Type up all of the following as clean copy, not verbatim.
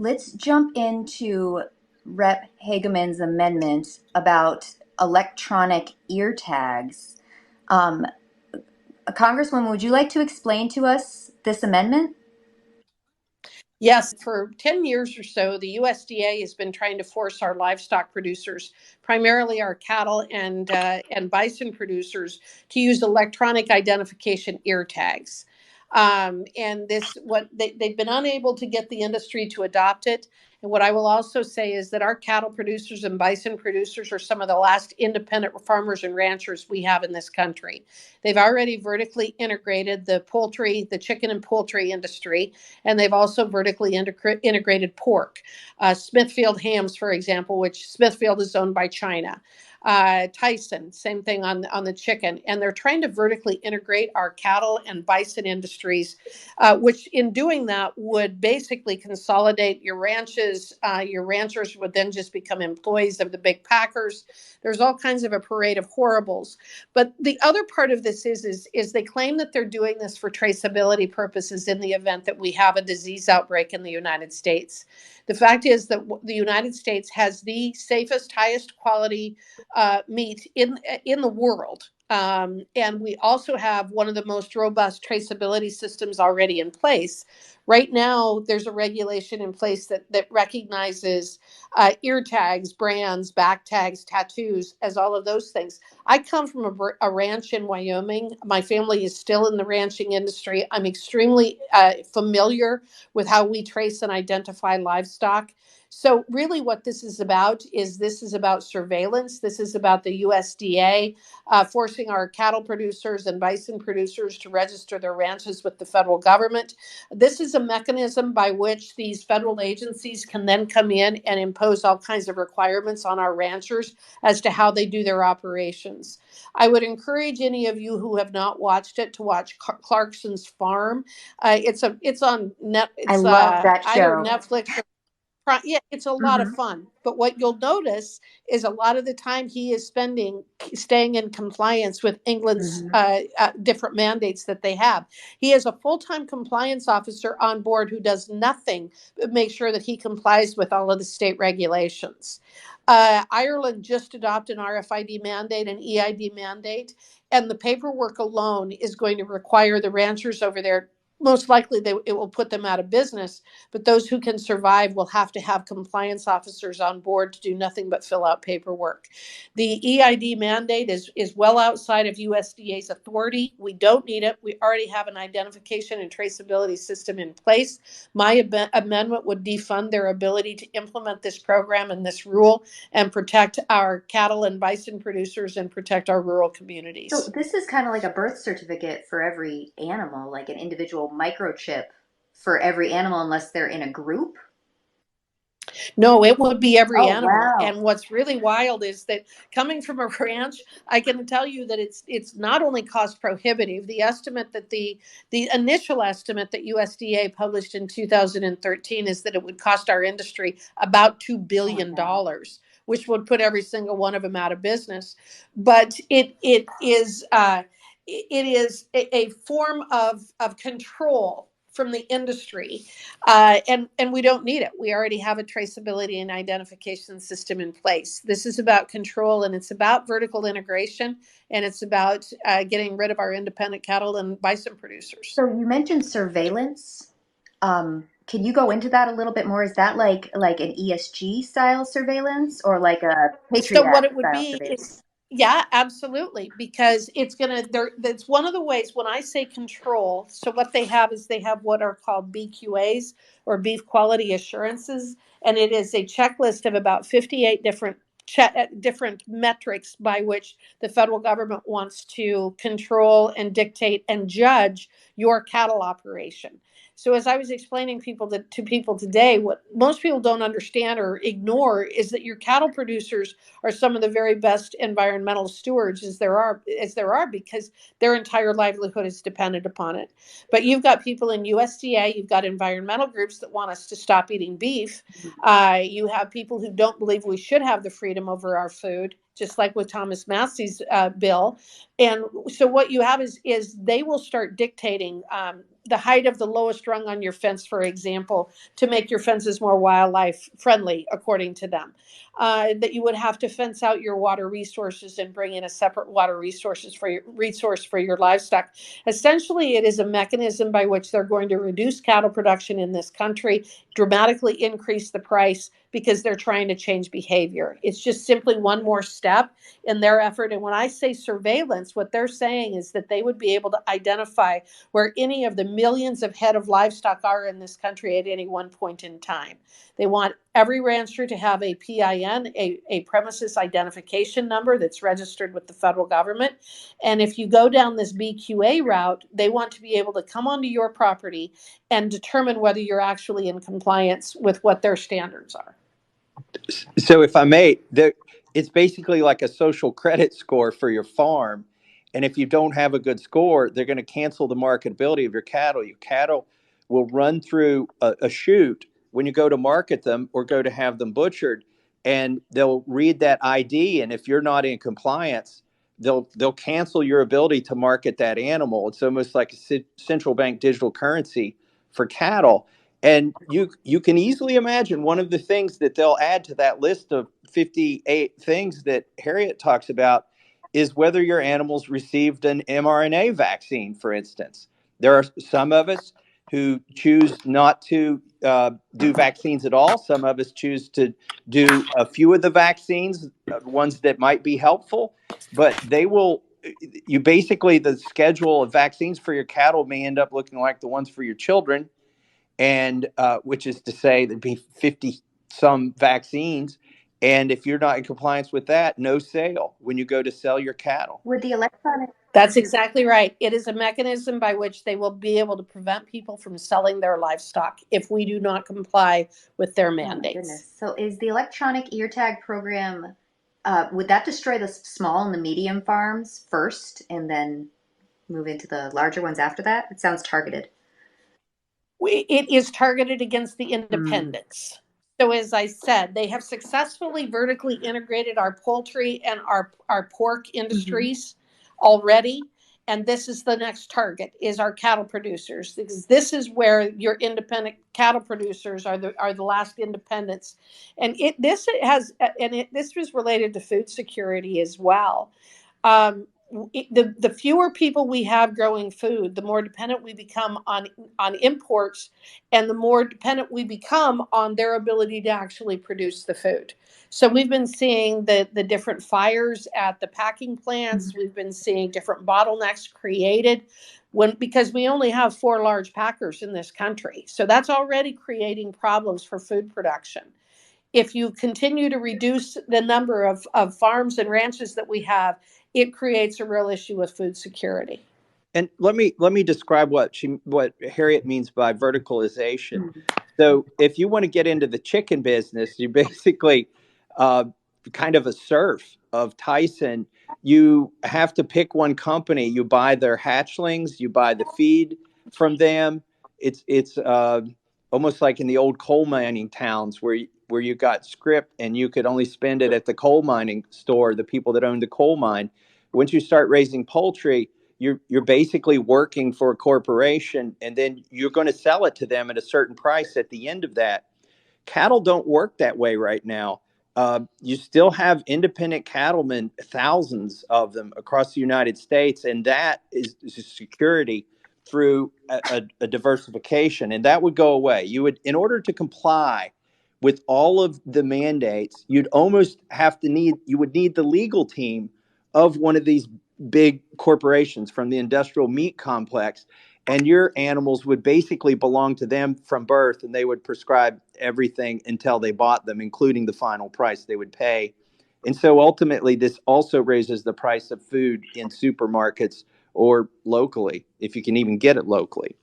Let's jump into Rep. Hageman's amendment about electronic ear tags. Um, Congresswoman, would you like to explain to us this amendment? Yes, for 10 years or so, the USDA has been trying to force our livestock producers, primarily our cattle and bison producers, to use electronic identification ear tags. And this, they've been unable to get the industry to adopt it. And what I will also say is that our cattle producers and bison producers are some of the last independent farmers and ranchers we have in this country. They've already vertically integrated the poultry, the chicken and poultry industry, and they've also vertically integrated pork. Smithfield Hams, for example, which Smithfield is owned by China. Tyson, same thing on the chicken. And they're trying to vertically integrate our cattle and bison industries, which in doing that would basically consolidate your ranches. Your ranchers would then just become employees of the big packers. There's all kinds of a parade of horribles. But the other part of this is they claim that they're doing this for traceability purposes in the event that we have a disease outbreak in the United States. The fact is that the United States has the safest, highest quality meat in the world. And we also have one of the most robust traceability systems already in place. Right now, there's a regulation in place that recognizes ear tags, brands, back tags, tattoos as all of those things. I come from a ranch in Wyoming. My family is still in the ranching industry. I'm extremely familiar with how we trace and identify livestock. So really what this is about surveillance. This is about the USDA forcing our cattle producers and bison producers to register their ranches with the federal government. This is a mechanism by which these federal agencies can then come in and impose all kinds of requirements on our ranchers as to how they do their operations. I would encourage any of you who have not watched it to watch Clarkson's Farm. It's on net. I It's love that either show. Netflix or yeah, it's a lot of Hmm. fun. But what you'll notice is a lot of the time he is staying in compliance with England's Hmm. different mandates that they have. He has a full-time compliance officer on board who does nothing but make sure that he complies with all of the state regulations. Ireland just adopted an RFID mandate, an EID mandate, and the paperwork alone is going to require the ranchers over there. Most likely, it will put them out of business, but those who can survive will have to have compliance officers on board to do nothing but fill out paperwork. The EID mandate is well outside of USDA's authority. We don't need it. We already have an identification and traceability system in place. My amendment would defund their ability to implement this program and this rule and protect our cattle and bison producers and protect our rural So communities. this is kind of like a birth certificate for every animal, like an individual microchip for every animal, unless they're in a group. No, it would be every Oh, animal. wow. And what's really wild is that coming from a ranch, I can tell you that it's not only cost prohibitive. The initial estimate that USDA published in 2013 is that it would cost our industry about $2 Oh my billion God. dollars, which would put every single one of them out of business. But it is a form of control from the industry, and we don't need it. We already have a traceability and identification system in place. This is about control, and it's about vertical integration, and it's about getting rid of our independent cattle and bison producers. So you mentioned surveillance. Can you go into that a little bit more? Is that like an ESG style surveillance or like a So Patriot what Act it would style be surveillance? is, yeah, absolutely, because it's gonna there. That's one of the ways when I say control. So what they have is they have what are called BQAs, or beef quality assurances, and it is a checklist of about 58 different metrics by which the federal government wants to control and dictate and judge your cattle operation. So as I was explaining to people today, what most people don't understand or ignore is that your cattle producers are some of the very best environmental stewards as there are because their entire livelihood is dependent upon it. But you've got people in USDA, you've got environmental groups that want us to stop eating beef. You have people who don't believe we should have the freedom over our food, just like with Thomas Massey's bill. And so what you have is they will start dictating the height of the lowest rung on your fence, for example, to make your fences more wildlife friendly, according to them. That you would have to fence out your water resources and bring in a separate water resource for your livestock. Essentially, it is a mechanism by which they're going to reduce cattle production in this country, dramatically increase the price because they're trying to change behavior. It's just simply one more step in their effort. And when I say surveillance, what they're saying is that they would be able to identify where any of the millions of head of livestock are in this country at any one point in time. They want every rancher to have a PIN, a premises identification number that's registered with the federal government. And if you go down this BQA route, they want to be able to come onto your property and determine whether you're actually in compliance with what their standards are. So if I may, it's basically like a social credit score for your farm. And if you don't have a good score, they're going to cancel the marketability of your cattle. Your cattle will run through a chute when you go to market them or go to have them butchered, and they'll read that ID. And if you're not in compliance, they'll cancel your ability to market that animal. It's almost like a central bank digital currency for cattle. And you can easily imagine one of the things that they'll add to that list of 58 things that Harriet talks about is whether your animals received an mRNA vaccine, for instance. There are some of us who choose not to do vaccines at all. Some of us choose to do a few of the vaccines, ones that might be helpful, but you basically, the schedule of vaccines for your cattle may end up looking like the ones for your children, and which is to say there'd be 50 some vaccines. And if you're not in compliance with that, no sale when you go to sell your cattle. Would the electronic That's exactly right. It is a mechanism by which they will be able to prevent people from selling their livestock if we do not comply with their mandates. So is the electronic ear tag program, would that destroy the small and the medium farms first and then move into the larger ones after that? It sounds targeted. It is targeted against the independents. So as I said, they have successfully vertically integrated our poultry and our pork industries already. And this is the next target, is our cattle producers, because this is where your independent cattle producers are the last independents. And this was related to food security as well. The fewer people we have growing food, the more dependent we become on imports, and the more dependent we become on their ability to actually produce the food. So we've been seeing the different fires at the packing plants. We've been seeing different bottlenecks created because we only have 4 large packers in this country. So that's already creating problems for food production. If you continue to reduce the number of farms and ranches that we have, it creates a real issue with food security. And let me describe what Harriet means by verticalization. So if you want to get into the chicken business, you basically kind of a serf of Tyson. You have to pick one company. You buy their hatchlings, you buy the feed from them. It's almost like in the old coal mining towns where you got script and you could only spend it at the coal mining store, the people that owned the coal mine. Once you start raising poultry, you're basically working for a corporation, and then you're going to sell it to them at a certain price at the end of that. Cattle don't work that way right now. You still have independent cattlemen, thousands of them across the United States, and that is security through a diversification, and that would go away. You would, in order to comply with all of the mandates, you would need the legal team of one of these big corporations from the industrial meat complex, and your animals would basically belong to them from birth, and they would prescribe everything until they bought them, including the final price they would pay. And so ultimately, this also raises the price of food in supermarkets or locally, if you can even get it locally.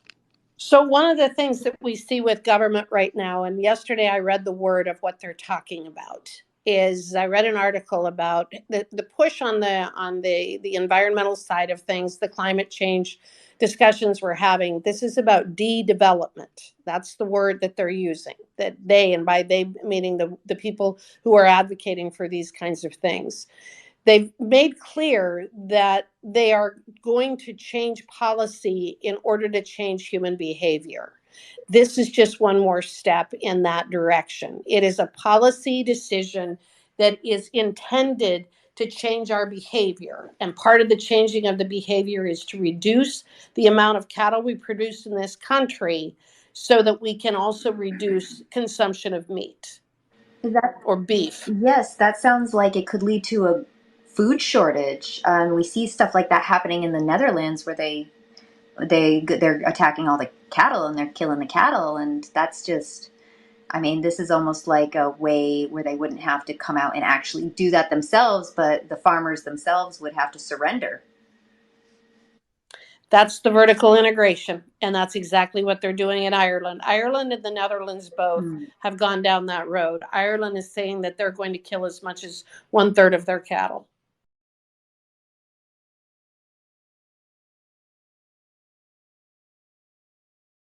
So one of the things that we see with government right now, and yesterday I read the word of what they're talking about, is I read an article about the push on the environmental side of things, the climate change discussions we're having. This is about de-development. That's the word that they're using. That they, and by they meaning the people who are advocating for these kinds of things. They've made clear that they are going to change policy in order to change human behavior. This is just one more step in that direction. It is a policy decision that is intended to change our behavior. And part of the changing of the behavior is to reduce the amount of cattle we produce in this country so that we can also reduce consumption of meat Is that or beef. Yes, that sounds like it could lead to a food shortage. We see stuff like that happening in the Netherlands, where they're attacking all the cattle and they're killing the cattle, and that's just. I mean, this is almost like a way where they wouldn't have to come out and actually do that themselves, but the farmers themselves would have to surrender. That's the vertical integration, and that's exactly what they're doing in Ireland. Ireland and the Netherlands both have gone down that road. Ireland is saying that they're going to kill as much as 1/3 of their cattle.